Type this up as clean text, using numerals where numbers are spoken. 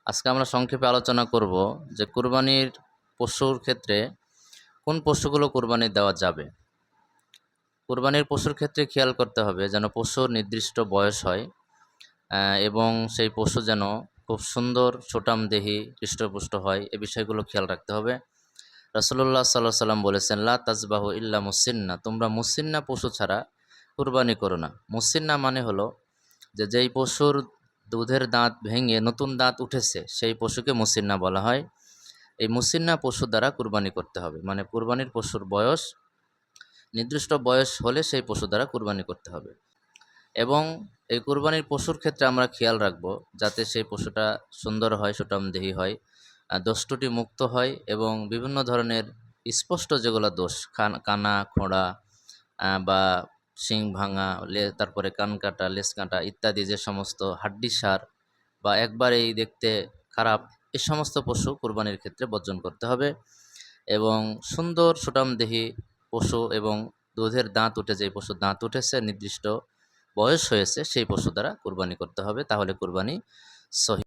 আজকে আমরা সংক্ষেপে আলোচনা করব যে কুরবানির পশুর ক্ষেত্রে কোন পশুগুলো কুরবানি দেওয়া যাবে। কুরবানির পশুর ক্ষেত্রে খেয়াল করতে হবে যেন পশুর নির্দিষ্ট বয়স হয় এবং সেই পশু যেন খুব সুন্দর সুঠামদেহী হৃষ্টপুষ্ট হয়, এ বিষয়গুলো খেয়াল রাখতে হবে। রাসূলুল্লাহ সাল্লাল্লাহু আলাইহি সাল্লাম বলেছেন, লা তাজবাহু ইল্লা মুসিন্না, তোমরা মুসিন্না পশু ছাড়া কুরবানি করো না। মুসিন্না মানে হলো যে যেই পশুর দুধের দাঁত ভেঙে নতুন দাঁত উঠেছে সেই পশুকে মুসিন্না বলা হয়। এই মুসিন্না পশু দ্বারা কুরবানি করতে হবে, মানে কুরবানির পশুর বয়স নির্দিষ্ট বয়স হলে সেই পশু দ্বারা কুরবানি করতে হবে। এবং এই কুরবানির পশুর ক্ষেত্রে আমরা খেয়াল রাখব যাতে সেই পশুটা সুন্দর হয়, সুঠামদেহী হয়, দোষ ত্রুটি মুক্ত হয় এবং বিভিন্ন ধরনের স্পষ্ট যেগুলো দোষ, কানা খোঁড়া বা শিং ভাঙা, তারপরে কান কাটা, লেজ কাটা ইত্যাদি যে সমস্ত হাড্ডিসার বা একবারেই দেখতে খারাপ, এই সমস্ত পশু কুরবানির ক্ষেত্রে বর্জন করতে হবে। এবং সুন্দর সুঠামদেহী পশু এবং দুধের দাঁত উঠে, যে পশু দাঁত উঠেছে নির্দিষ্ট বয়স হয়েছে সেই পশু দ্বারা কুরবানি করতে হবে, তাহলে কুরবানি সহি।